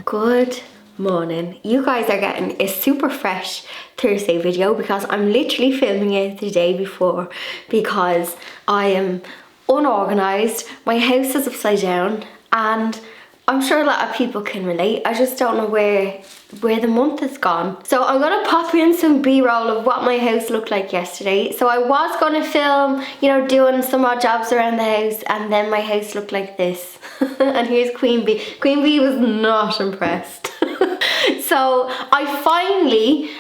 Good morning. You guys are getting a super fresh Thursday video because I'm literally filming it the day before because I am unorganized. My house is upside down and I'm sure a lot of people can relate. I just don't know where the month has gone. So I'm gonna pop in some b-roll of what my house looked like yesterday. So I was gonna film, you know, doing some odd jobs around the house, and then my house looked like this. And here's Queen Bee. Queen Bee was not impressed. So I finally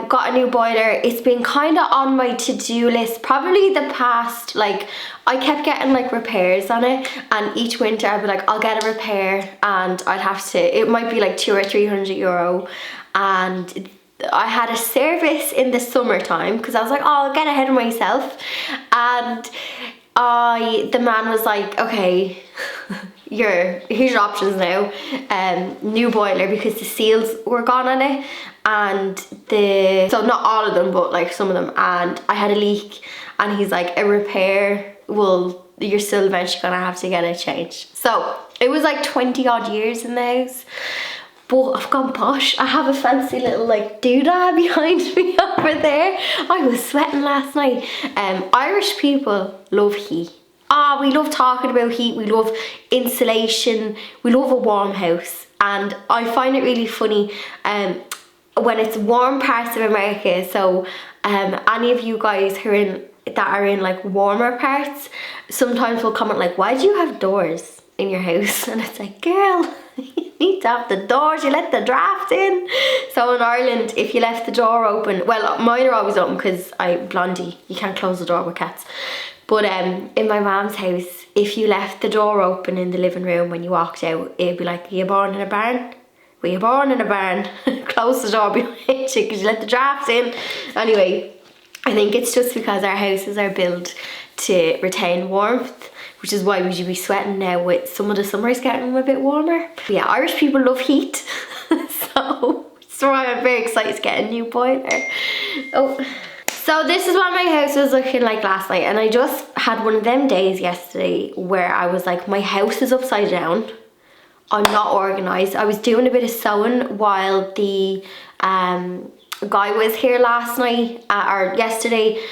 got a new boiler. It's been kind of on my to-do list probably the past, like, I kept getting like repairs on it, and each winter I'd be like, I'll get a repair and I'd have to, it might be like 200 or 300 euro, and I had a service in the summertime because I was like, oh, I'll get ahead of myself, and the man was like, okay, here's your options now. New boiler, because the seals were gone on it, and so not all of them, but like some of them, and I had a leak, and he's like, a repair you're still eventually gonna have to get it changed. So it was like 20 odd years in the house, but I've gone posh. I have a fancy little like doodah behind me over there. I was sweating last night. Irish people love heat. We love talking about heat, we love insulation, we love a warm house, and I find it really funny when it's warm parts of America. So any of you guys who are in like warmer parts sometimes will comment like, why do you have doors in your house? And it's like, girl, you need to have the doors, you let the draft in. So in Ireland, if you left the door open, well, mine are always open because I'm blondie, you can't close the door with cats. But in my mom's house, if you left the door open in the living room when you walked out, it'd be like, were you born in a barn? Were you born in a barn? Close the door behind you because you let the drafts in. Anyway, I think it's just because our houses are built to retain warmth, which is why we should be sweating now with some of the summers getting a bit warmer. But yeah, Irish people love heat. So that's why I'm very excited to get a new boiler. So this is what my house was looking like last night, and I just had one of them days yesterday where I was like, my house is upside down, I'm not organised. I was doing a bit of sewing while the guy was here last night, or yesterday,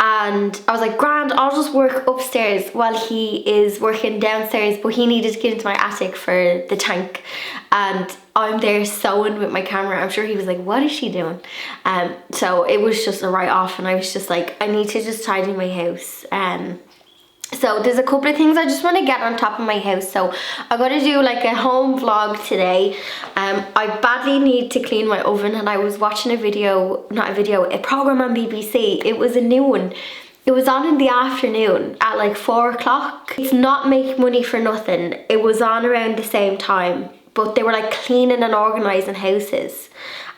and I was like, grand, I'll just work upstairs while he is working downstairs, but he needed to get into my attic for the tank, and I'm there sewing with my camera. I'm sure he was like, what is she doing? So it was just a write-off, and I was just like, I need to just tidy my house. So there's a couple of things I just want to get on top of my house. So I'm going to do like a home vlog today. I badly need to clean my oven, and I was watching a program on BBC. It was a new one. It was on in the afternoon at like 4 o'clock. It's not Make Money for Nothing. It was on around the same time, but they were like cleaning and organising houses.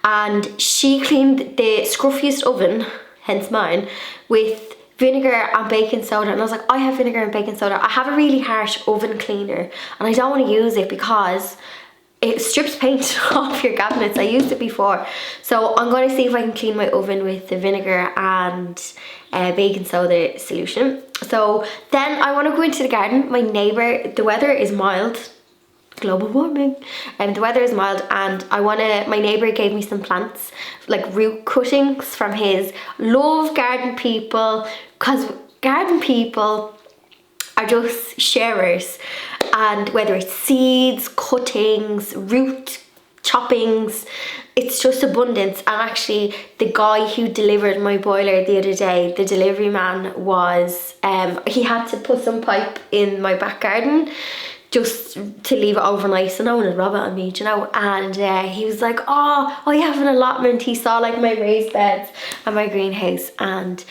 And she cleaned the scruffiest oven, hence mine, with vinegar and baking soda, and I was like, I have vinegar and baking soda. I have a really harsh oven cleaner and I don't want to use it because it strips paint off your cabinets. I used it before, so I'm going to see if I can clean my oven with the vinegar and baking soda solution. So then I want to go into the garden. My neighbour, the weather is mild, global warming, and the weather is mild, and my neighbour gave me some plants, like root cuttings from his. Love garden people, because garden people are just sharers, and whether it's seeds, cuttings, root choppings, it's just abundance. And actually the guy who delivered my boiler the other day, the delivery man was, he had to put some pipe in my back garden just to leave it overnight, so no one would rob it on me, you know. And he was like, oh, I have an allotment. He saw like my raised beds and my greenhouse, and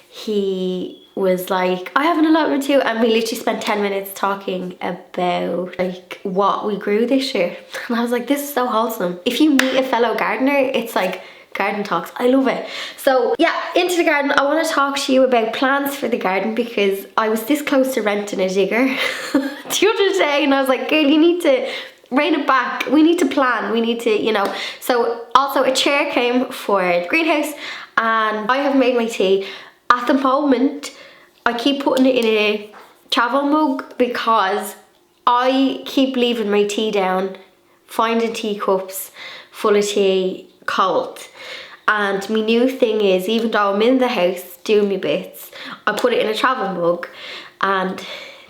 he was like, I have an allotment too. And we literally spent 10 minutes talking about like what we grew this year, and I was like, this is so wholesome. If you meet a fellow gardener, it's like garden talks. I love it. So yeah, into the garden. I want to talk to you about plans for the garden, because I was this close to renting a digger the other day, and I was like, girl, you need to rein it back. We need to plan. We need to, you know. So also a chair came for the greenhouse, and I have made my tea. At the moment, I keep putting it in a travel mug because I keep leaving my tea down, finding teacups full of tea cold. And my new thing is, even though I'm in the house doing my bits, I put it in a travel mug, and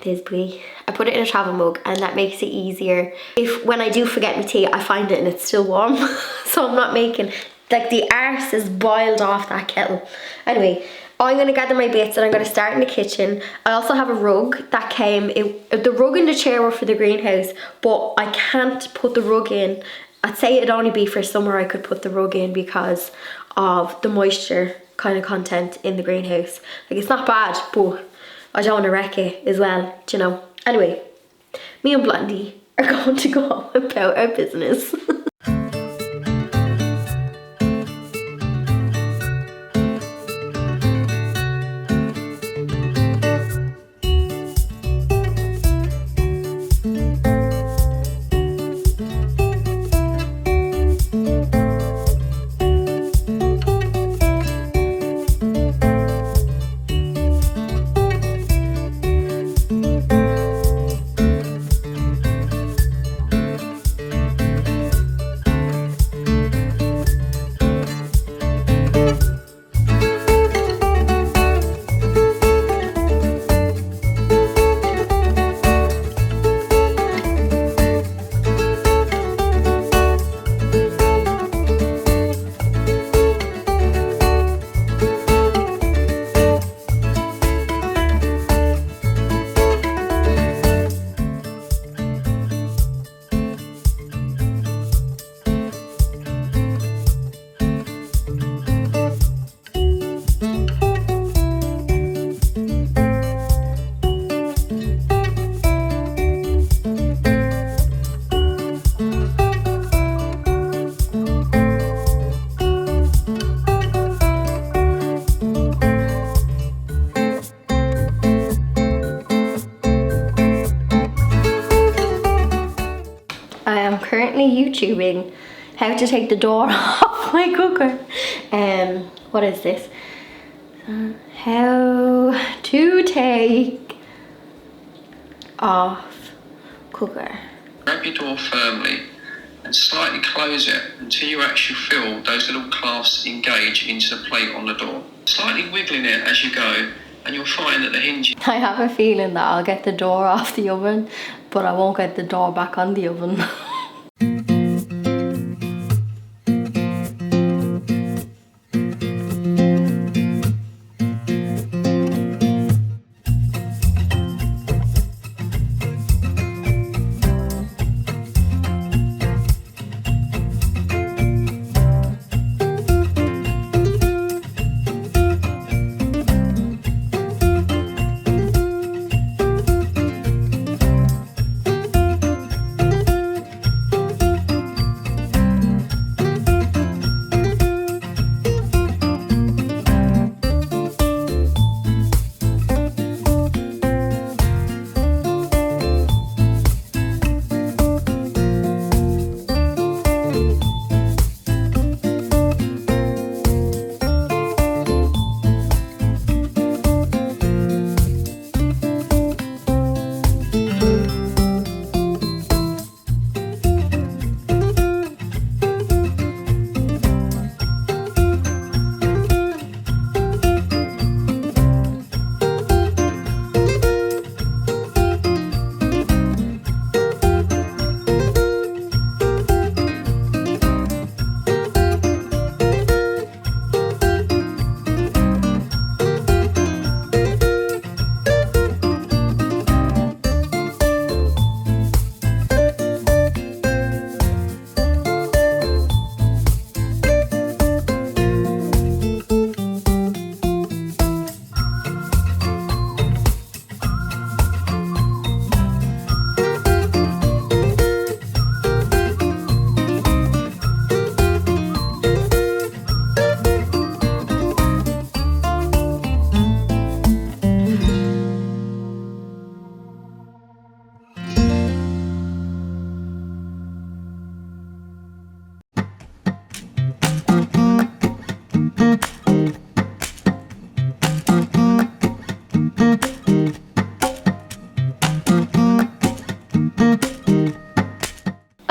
I put it in a travel mug, and that makes it easier. If when I do forget my tea, I find it and it's still warm. So I'm not making, like, the arse is boiled off that kettle. Anyway, I'm gonna gather my bits and I'm gonna start in the kitchen. I also have a rug that came, the rug and the chair were for the greenhouse, but I can't put the rug in. I'd say it'd only be for summer I could put the rug in because of the moisture kind of content in the greenhouse. Like, it's not bad, but I don't want to wreck it as well, do you know. Anyway, me and Blondie are going to go about our business. I am currently YouTubing how to take the door off my cooker. What is this? How to take off cooker. Grab your door firmly and slightly close it until you actually feel those little clasps engage into the plate on the door. Slightly wiggling it as you go, and you'll find that the hinge... I have a feeling that I'll get the door off the oven, but I won't get the door back on the oven.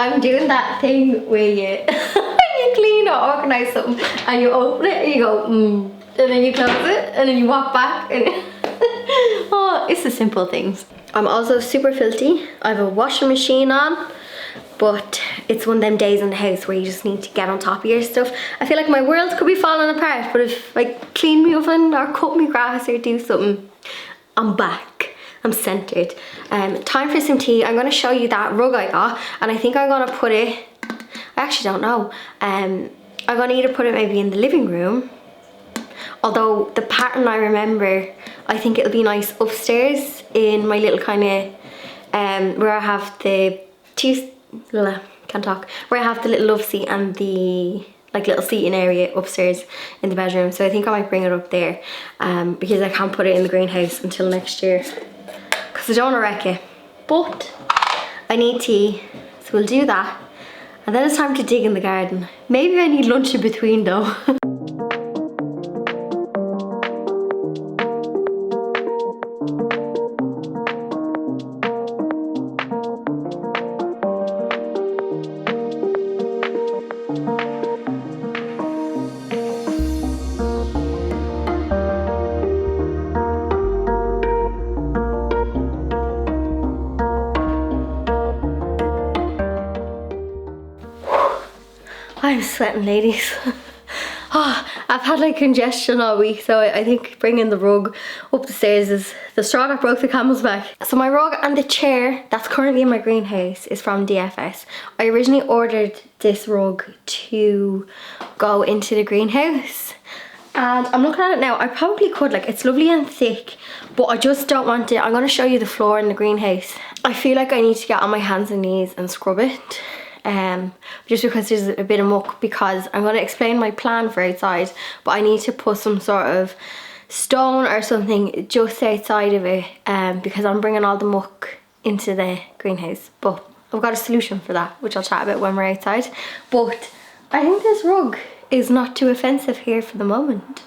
I'm doing that thing where you you clean or organize something and you open it and you go and then you close it and then you walk back and oh, it's the simple things. I'm also super filthy. I have a washing machine on, but it's one of them days in the house where you just need to get on top of your stuff. I feel like my world could be falling apart, but if I clean my oven or cut my grass or do something, I'm back. I'm centered. Time for some tea. I'm going to show you that rug I got, and I think I'm going to put it, I actually don't know. I'm going to either put it maybe in the living room, although the pattern I remember, I think it'll be nice upstairs in my little kind of, where I have the where I have the little love seat and the like little seating area upstairs in the bedroom. So I think I might bring it up there, because I can't put it in the greenhouse until next year, because I don't want to wreck it. But I need tea, so we'll do that. And then it's time to dig in the garden. Maybe I need lunch in between though. I'm sweating, ladies. Oh, I've had like congestion all week, so I think bringing the rug up the stairs is the straw that broke the camel's back. So my rug and the chair that's currently in my greenhouse is from DFS. I originally ordered this rug to go into the greenhouse, and I'm looking at it now. I probably could, like, it's lovely and thick, but I just don't want it. I'm going to show you the floor in the greenhouse. I feel like I need to get on my hands and knees and scrub it. Just because there's a bit of muck, because I'm going to explain my plan for outside, but I need to put some sort of stone or something just outside of it, because I'm bringing all the muck into the greenhouse. But I've got a solution for that, which I'll chat about when we're outside. But I think this rug is not too offensive here for the moment.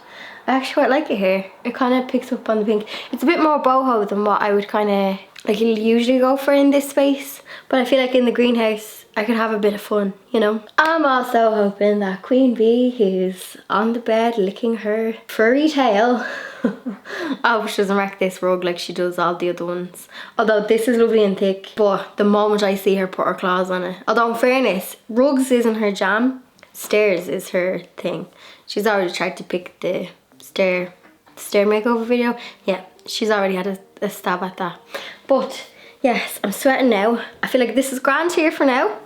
I actually quite like it here. It kind of picks up on the pink. It's a bit more boho than what I would kind of like usually go for in this space, but I feel like in the greenhouse I could have a bit of fun, you know. I'm also hoping that Queen Bee, who's on the bed licking her furry tail, I hope she doesn't wreck this rug like she does all the other ones. Although this is lovely and thick, but the moment I see her put her claws on it. Although in fairness, rugs isn't her jam, stairs is her thing. She's already tried to pick the stair makeover video. Yeah, she's already had a stab at that. But yes, I'm sweating now. I feel like this is grand here for now,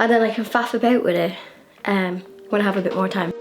and then I can faff about with it when I have a bit more time.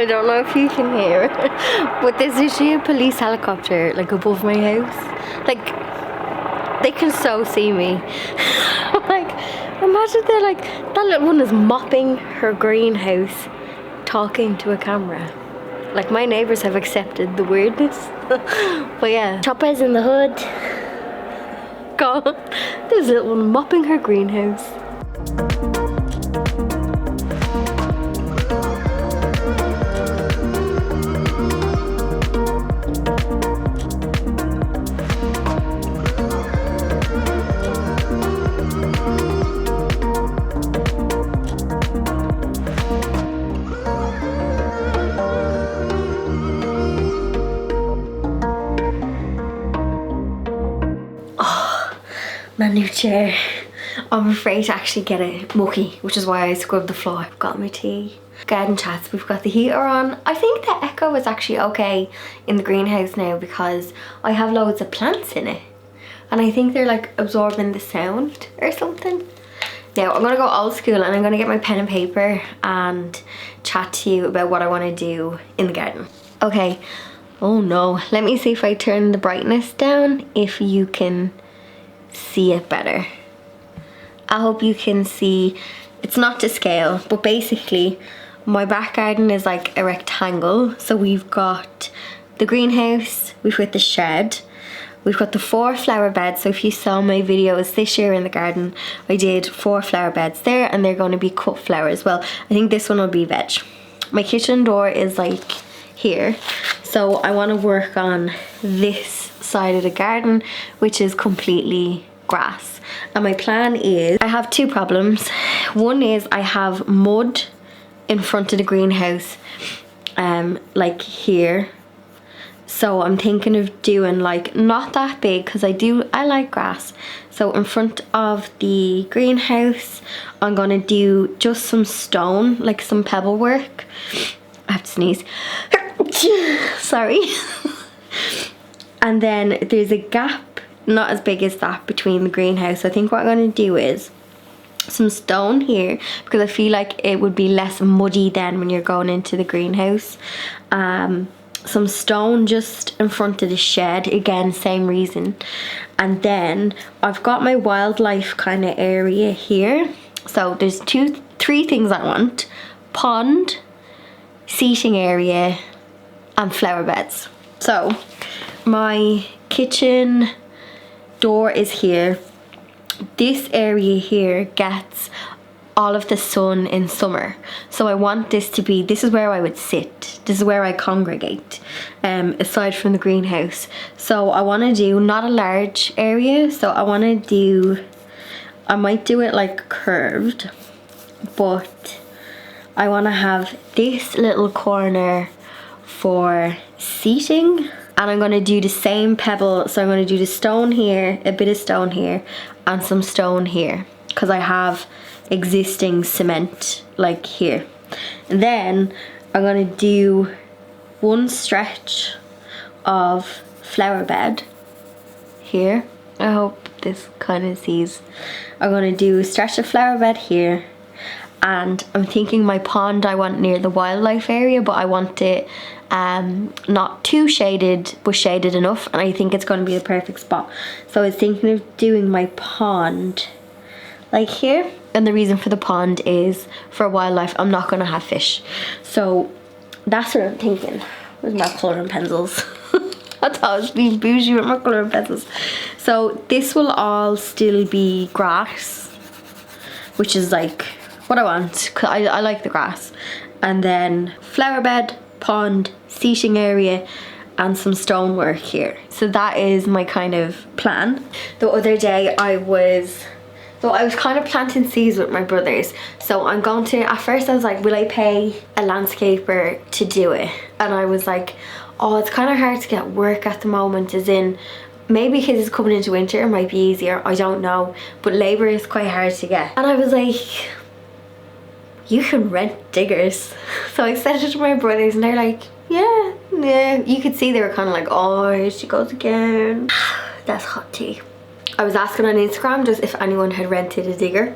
I don't know if you can hear it, but there's actually a police helicopter like above my house. Like, they can so see me. Like, imagine they're like, that little one is mopping her greenhouse, talking to a camera. Like, my neighbours have accepted the weirdness. But yeah, Chopper's in the hood. Go. There's a little one mopping her greenhouse. My new chair. I'm afraid to actually get it mucky, which is why I scrubbed the floor. I've got my tea. Garden chats, we've got the heater on. I think the echo is actually okay in the greenhouse now because I have loads of plants in it. And I think they're like absorbing the sound or something. Now I'm gonna go old school and I'm gonna get my pen and paper and chat to you about what I wanna do in the garden. Okay, oh no, let me see if I turn the brightness down, if you can see it better. I hope you can see. It's not to scale, but basically my back garden is like a rectangle. So we've got the greenhouse, we've got the shed, we've got the 4 flower beds. So if you saw my videos this year in the garden, I did 4 flower beds there, and they're going to be cut flowers. Well, I think this one will be veg. My kitchen door is like here, so I want to work on this side of the garden, which is completely grass. And my plan is, I have 2 problems. One is I have mud in front of the greenhouse, like here. So I'm thinking of doing like not that big, because I like grass. So in front of the greenhouse, I'm gonna do just some stone, like some pebble work. I have to sneeze. Sorry. And then there's a gap, not as big as that, between the greenhouse. I think what I'm going to do is some stone here, because I feel like it would be less muddy then when you're going into the greenhouse. Some stone just in front of the shed, again, same reason. And then I've got my wildlife kind of area here. So there's 3 things I want: pond, seating area, and flower beds. So my kitchen door is here. This area here gets all of the sun in summer, so I want this to be, this is where I would sit, this is where I congregate, aside from the greenhouse. So I want to do not a large area, so I want to do, I might do it like curved, but I want to have this little corner for seating. And I'm going to do the same pebble, so I'm going to do the stone here, a bit of stone here, and some stone here, because I have existing cement like here. And then I'm going to do one stretch of flower bed here. I hope this kind of sees. I'm going to do a stretch of flower bed here. And I'm thinking my pond I want near the wildlife area, but I want it not too shaded, but shaded enough, and I think it's going to be the perfect spot. So I was thinking of doing my pond like here, and the reason for the pond is for wildlife. I'm not going to have fish, so that's what I'm thinking. Where's my colouring pencils? I thought I was being bougie with my colouring pencils. So this will all still be grass, which is like what I want. I like the grass. And then flower bed, pond, seating area, and some stonework here. So that is my kind of plan. The other day I was kind of planting seeds with my brothers. So I'm going to, at first I was like, will I pay a landscaper to do it? And I was like, oh, it's kind of hard to get work at the moment, as in, maybe because it's coming into winter it might be easier, I don't know, but labour is quite hard to get. And I was like, you can rent diggers. So I said it to my brothers and they're like, yeah. You could see they were kind of like, oh, here she goes again. That's hot tea. I was asking on Instagram just if anyone had rented a digger,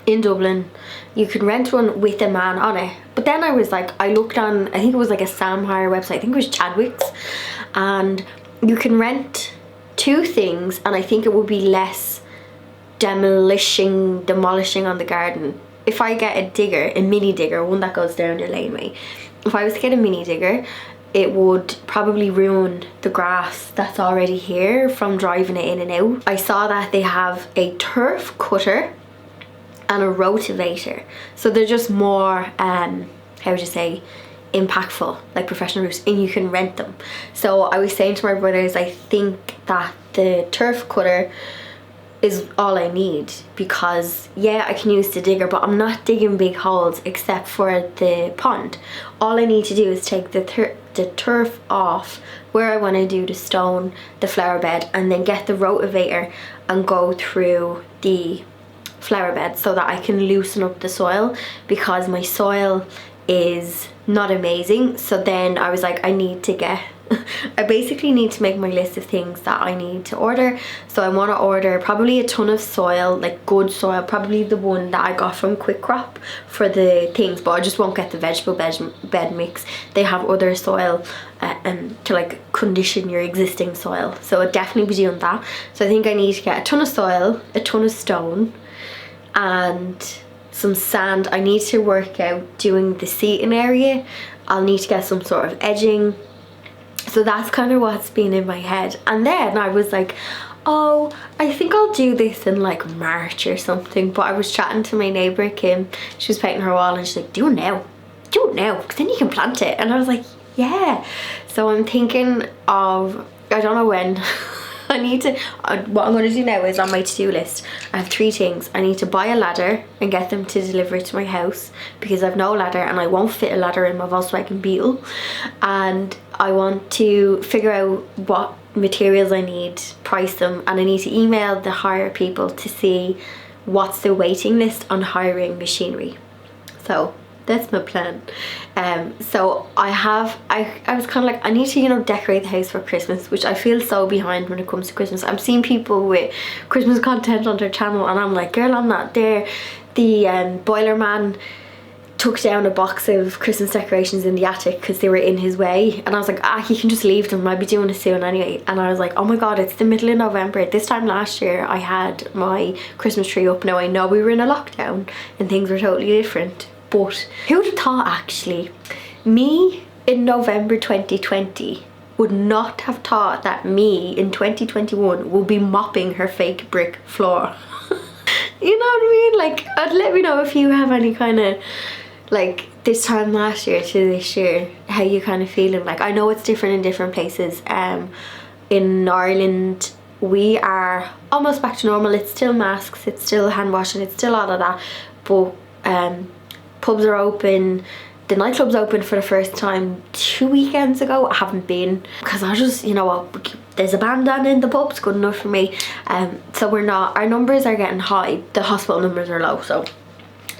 in Dublin. You can rent one with a man on it. But then I was like, I looked on, I think it was like a Sam Hire website, I think it was Chadwick's, and you can rent 2 things, and I think it would be less demolishing on the garden. If I get a digger, a mini digger, one that goes down your laneway, if I was to get a mini digger, it would probably ruin the grass that's already here from driving it in and out. I saw that they have a turf cutter and a rotavator, so they're just more how would you say, impactful, like professional roofs, and you can rent them. So I was saying to my brothers, I think that the turf cutter is all I need, because yeah, I can use the digger, but I'm not digging big holes except for the pond. All I need to do is take the turf off where I want to do the stone, the flower bed, and then get the rotavator and go through the flower bed so that I can loosen up the soil, because my soil is not amazing. So then I was like, I need to get I basically need to make my list of things that I need to order. So I want to order probably a ton of soil, like good soil, probably the one that I got from Quick Crop for the things, but I just won't get the vegetable bed mix. They have other soil to like condition your existing soil, so I'd definitely be doing that. So I think I need to get a ton of soil, a ton of stone, and some sand. I need to work out doing the seating area. I'll need to get some sort of edging. So that's kind of what's been in my head. And then I was like, oh, I think I'll do this in like March or something. But I was chatting to my neighbour Kim, she was painting her wall, and she's like, do it now, because then you can plant it. And I was like, yeah. So I'm thinking of, I don't know when. I need to, what I'm going to do now is on my to-do list, I have 3 things. I need to buy a ladder and get them to deliver it to my house, because I've no ladder and I won't fit a ladder in my Volkswagen Beetle. And I want to figure out what materials I need, price them, and I need to email the hire people to see what's the waiting list on hiring machinery. So that's my plan. So I was kind of like, I need to, you know, decorate the house for Christmas, which I feel so behind when it comes to Christmas. I'm seeing people with Christmas content on their channel, and I'm like, girl, I'm not there. The boiler man took down a box of Christmas decorations in the attic because they were in his way, and I was like, he can just leave them, I'll be doing it soon anyway. And I was like, oh my god, it's the middle of November. This time last year I had my Christmas tree up. Now I know we were in a lockdown and things were totally different, but who would have thought, actually, me in November 2020 would not have thought that me in 2021 will be mopping her fake brick floor. You know what I mean? Like, let me know if you have any kind of, like, this time last year to this year, how you kind of feeling. Like, I know it's different in different places. In Ireland we are almost back to normal. It's still masks, it's still hand washing, it's still all of that, but pubs are open. The nightclub's open for the first time 2 weekends ago. I haven't been because I just, you know what, there's a band on in the pub, it's good enough for me. So we're not, our numbers are getting high, the hospital numbers are low. So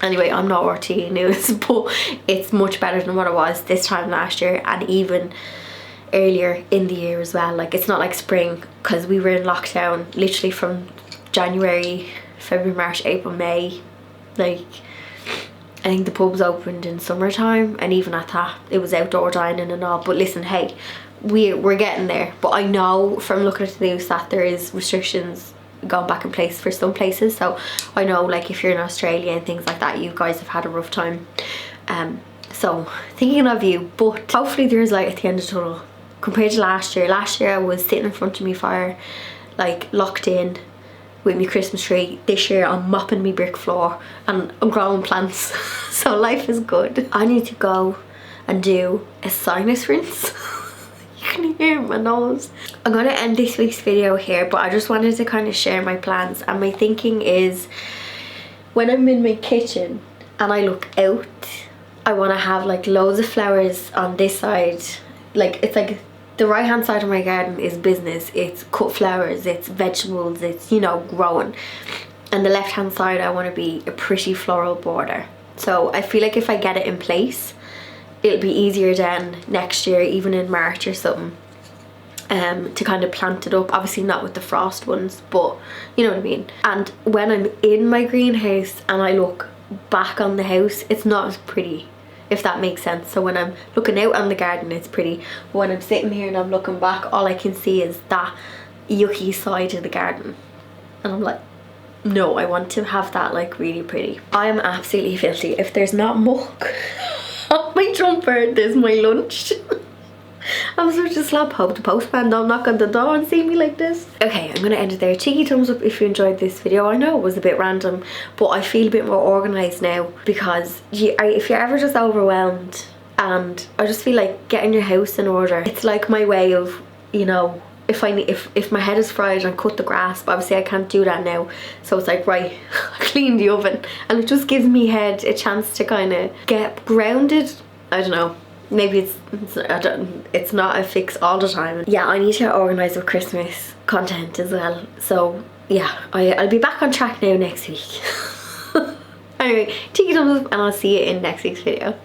anyway, I'm not RTE news, but it's much better than what it was this time last year, and even earlier in the year as well. Like, it's not like spring, because we were in lockdown literally from January, February, March, April, May. Like, I think the pubs opened in summertime, and even at that it was outdoor dining and all. But listen, hey, we're getting there. But I know from looking at the news that there is restrictions gone back in place for some places. So I know, like, if you're in Australia and things like that, you guys have had a rough time. So thinking of you, but hopefully there's light at the end of the tunnel compared to last year. Last year I was sitting in front of me fire, like, locked in with my Christmas tree. This year I'm mopping my brick floor and I'm growing plants. So life is good. I need to go and do a sinus rinse. You can hear my nose. I'm gonna end this week's video here, but I just wanted to kind of share my plans. And my thinking is, when I'm in my kitchen and I look out, I want to have like loads of flowers on this side. Like, it's like the right hand side of my garden is business, it's cut flowers, it's vegetables, it's, you know, growing. And the left hand side I want to be a pretty floral border. So I feel like if I get it in place, it'll be easier then next year, even in March or something. to kind of plant it up. Obviously not with the frost ones, but you know what I mean. And when I'm in my greenhouse and I look back on the house, it's not as pretty, if that makes sense. So when I'm looking out on the garden, it's pretty, but when I'm sitting here and I'm looking back, all I can see is that yucky side of the garden, and I'm like, no, I want to have that like really pretty. I am absolutely filthy. If there's not muck on my jumper, there's my lunch. I'm such a slap. Hope the postman don't knock on the door and see me like this. Okay, I'm gonna end it there. Cheeky thumbs up if you enjoyed this video. I know it was a bit random, but I feel a bit more organized now, because if you're ever just overwhelmed, and I just feel like getting your house in order, it's like my way of, you know, if my head is fried and cut the grass, but obviously I can't do that now, so it's like, right, clean the oven, and it just gives me head a chance to kind of get grounded. I don't know, maybe it's not a fix all the time. Yeah, I need to organize with Christmas content as well, so yeah, I'll be back on track now next week. Anyway, cheeky thumbs up and I'll see you in next week's video.